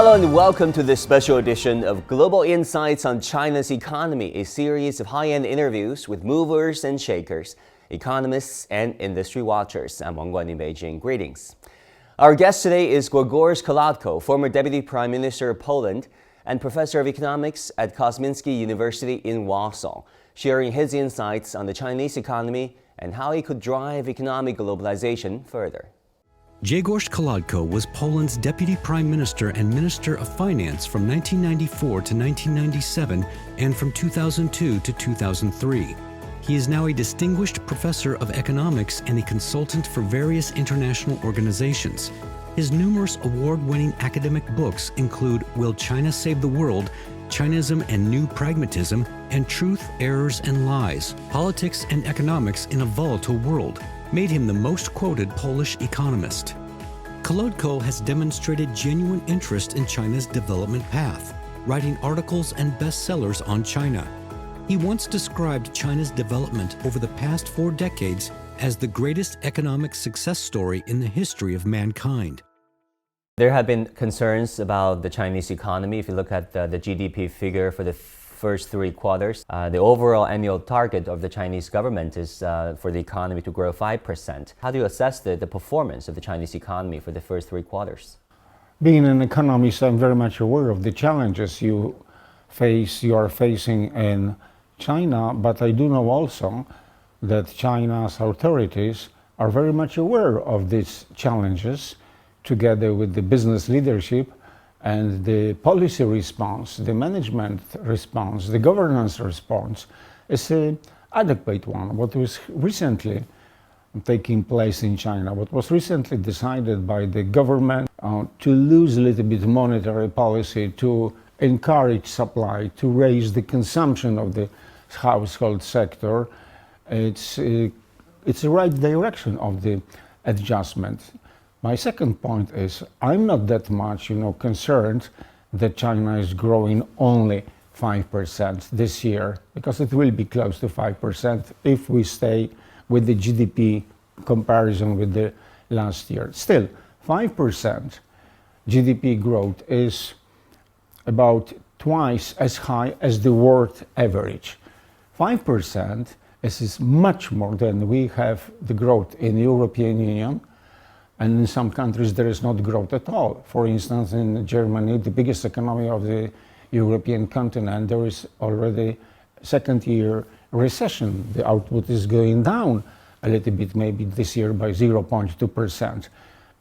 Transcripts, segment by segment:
Hello and welcome to this special edition of Global Insights on China's Economy, a series of high-end interviews with movers and shakers, economists and industry watchers. I'm Wang Guan in Beijing. Greetings. Our guest today is Grzegorz Kołodko, former Deputy Prime Minister of Poland and Professor of Economics at Kosminski University in Warsaw, sharing his insights on the Chinese economy and how it could drive economic globalization further. Grzegorz Kołodko was Poland's Deputy Prime Minister and Minister of Finance from 1994 to 1997 and from 2002 to 2003. He is now a distinguished professor of economics and a consultant for various international organizations. His numerous award-winning academic books include Will China Save the World?, Chinism and New Pragmatism, and Truth, Errors, and Lies, Politics and Economics in a Volatile World, made him the most quoted Polish economist. Kołodko has demonstrated genuine interest in China's development path, writing articles and bestsellers on China. He once described China's development over the past 4 decades as the greatest economic success story in the history of mankind. There have been concerns about the Chinese economy. If you look at the GDP figure for the first 3 quarters, the overall annual target of the Chinese government is for the economy to grow 5%. How do you assess the performance of the Chinese economy for the first 3 quarters? Being an economist, I'm very much aware of the challenges you are facing in China, but I do know also that China's authorities are very much aware of these challenges, together with the business leadership and the policy response, the management response, the governance response is an adequate one. What was recently taking place in China, what was recently decided by the government to lose a little bit monetary policy, to encourage supply, to raise the consumption of the household sector, it's the right direction of the adjustment. My second point is, I'm not that much, concerned that China is growing only 5% this year, because it will be close to 5% if we stay with the GDP comparison with the last year. Still, 5% GDP growth is about twice as high as the world average. 5% is much more than we have the growth in the European Union. And in some countries, there is not growth at all. For instance, in Germany, the biggest economy of the European continent, there is already second-year recession. The output is going down a little bit, maybe this year by 0.2%.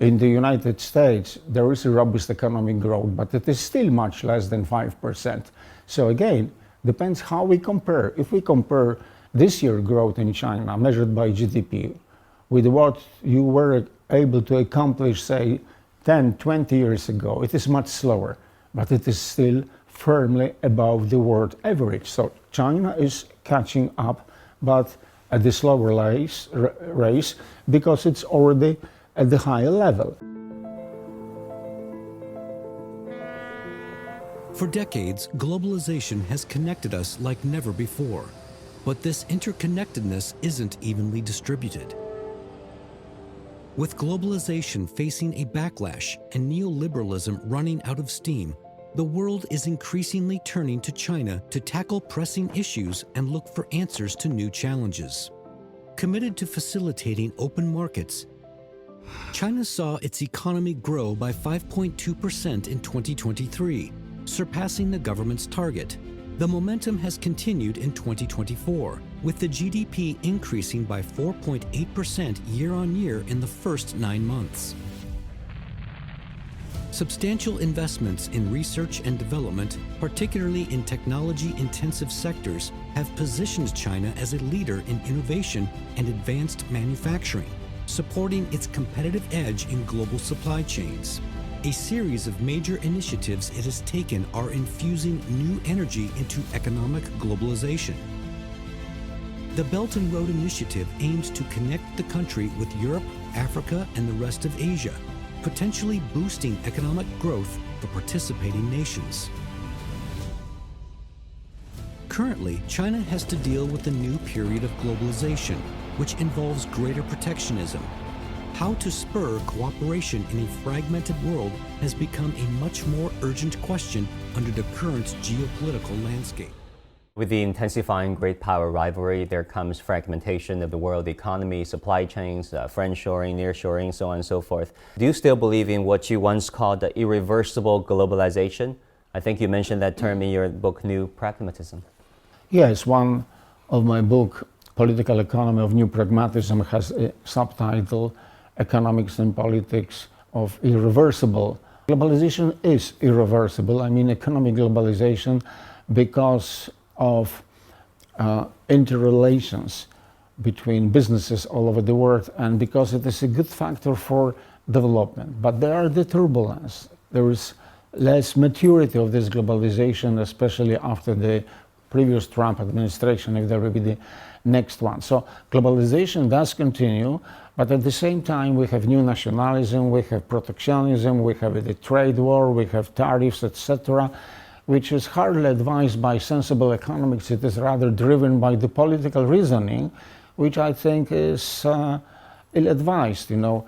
In the United States, there is a robust economic growth, but it is still much less than 5%. So again, depends how we compare. If we compare this year growth in China, measured by GDP, with what you were able to accomplish, say, 10, 20 years ago, it is much slower, but it is still firmly above the world average. So China is catching up, but at the slower race, because it's already at the higher level. For decades, globalization has connected us like never before, but this interconnectedness isn't evenly distributed. With globalization facing a backlash and neoliberalism running out of steam, the world is increasingly turning to China to tackle pressing issues and look for answers to new challenges. Committed to facilitating open markets, China saw its economy grow by 5.2% in 2023, surpassing the government's target. The momentum has continued in 2024, with the GDP increasing by 4.8% year-on-year in the first 9 months. Substantial investments in research and development, particularly in technology-intensive sectors, have positioned China as a leader in innovation and advanced manufacturing, supporting its competitive edge in global supply chains. A series of major initiatives it has taken are infusing new energy into economic globalization. The Belt and Road Initiative aims to connect the country with Europe, Africa, and the rest of Asia, potentially boosting economic growth for participating nations. Currently, China has to deal with a new period of globalization, which involves greater protectionism. how to spur cooperation in a fragmented world has become a much more urgent question under the current geopolitical landscape. With the intensifying great power rivalry, there comes fragmentation of the world economy, supply chains, friendshoring, nearshoring, so on and so forth. Do you still believe in what you once called the irreversible globalization? I think you mentioned that term in your book, New Pragmatism. Yes, one of my book, Political Economy of New Pragmatism, has a subtitle, Economics and Politics of Irreversible. Globalization is irreversible. I mean economic globalization because of interrelations between businesses all over the world and because it is a good factor for development. But there are the turbulence. There is less maturity of this globalization, especially after the previous Trump administration, if there will be the next one. So globalization does continue, but at the same time we have new nationalism, we have protectionism, we have the trade war, we have tariffs, etc., which is hardly advised by sensible economics. It is rather driven by the political reasoning, which I think is ill-advised. You know,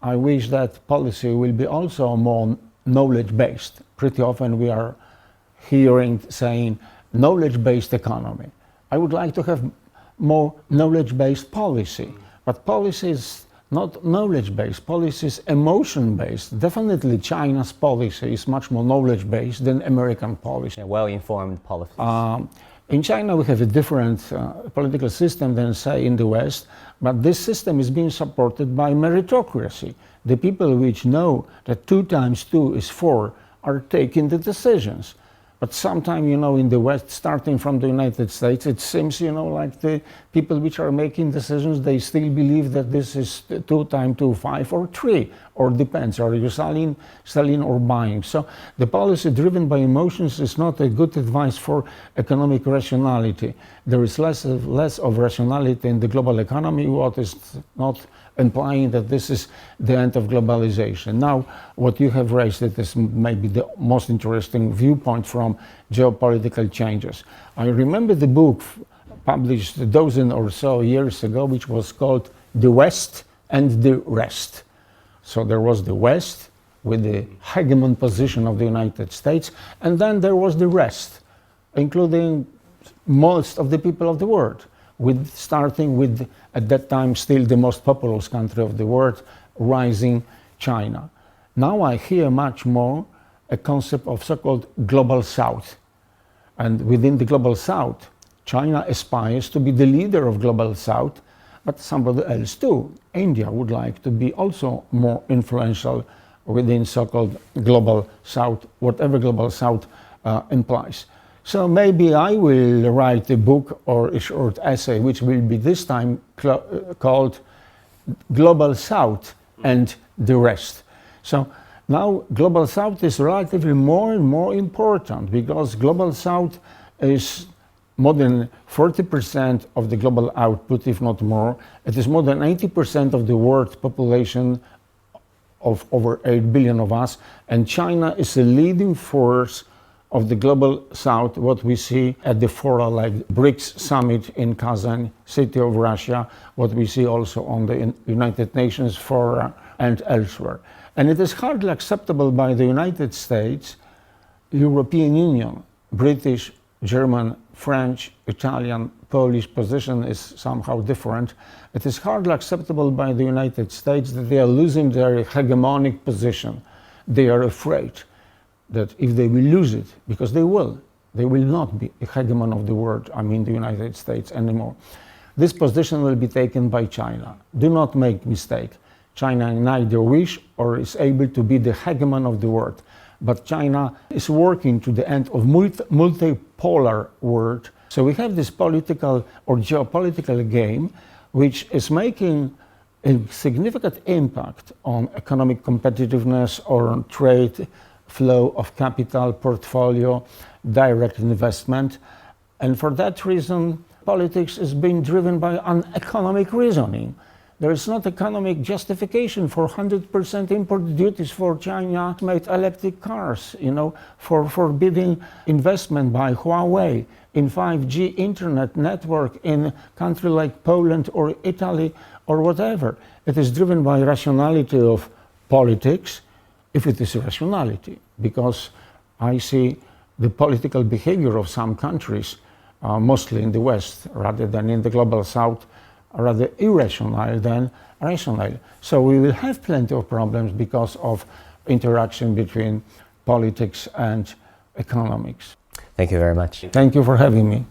I wish that policy will be also more knowledge-based. Pretty often we are hearing saying knowledge-based economy. I would like to have more knowledge-based policy, but policy is not knowledge-based, policy is emotion-based. Definitely China's policy is much more knowledge-based than American policy. Yeah, well-informed policies. In China we have a different political system than say in the West, but this system is being supported by meritocracy. The people which know that 2 times 2 is 4 are taking the decisions. But sometimes, you know, in the West, starting from the United States, it seems, you know, like the people which are making decisions, they still believe that this is 2 times 2, 5 or 3, or depends, are you selling or buying? So the policy driven by emotions is not a good advice for economic rationality. There is less of rationality in the global economy, what is not implying that this is the end of globalization. Now, what you have raised, it is maybe the most interesting viewpoint from geopolitical changes. I remember the book published a dozen or so years ago, which was called The West and the Rest. So there was the West with the hegemon position of the United States, and then there was the rest, including most of the people of the world, starting with, at that time, still the most populous country of the world, rising China. Now I hear much more a concept of so-called global South. And within the global South, China aspires to be the leader of global South, but somebody else too. India would like to be also more influential within so-called global South, whatever global South implies. So maybe I will write a book or a short essay, which will be this time called Global South and the Rest. So now Global South is relatively more and more important because Global South is more than 40% of the global output, if not more. It is more than 80% of the world population of over 8 billion of us, and China is a leading force of the global South, what we see at the fora like BRICS summit in Kazan, city of Russia, what we see also on the United Nations fora and elsewhere. And it is hardly acceptable by the United States, European Union, British, German, French, Italian, Polish position is somehow different. It is hardly acceptable by the United States that they are losing their hegemonic position. They are afraid that if they will lose it, because they will not be a hegemon of the world, I mean the United States anymore. This position will be taken by China. Do not make mistake. China neither wish or is able to be the hegemon of the world. But China is working to the end of multipolar world. So we have this political or geopolitical game which is making a significant impact on economic competitiveness or on trade, flow of capital, portfolio, direct investment. And for that reason, politics is being driven by an economic reasoning. There is not economic justification for 100% import duties for China-made electric cars, for forbidding investment by Huawei in 5G internet network in a country like Poland or Italy or whatever. It is driven by rationality of politics, if it is rationality, because I see the political behavior of some countries, mostly in the West rather than in the global South, rather irrational than rational. So we will have plenty of problems because of interaction between politics and economics. Thank you very much. Thank you for having me.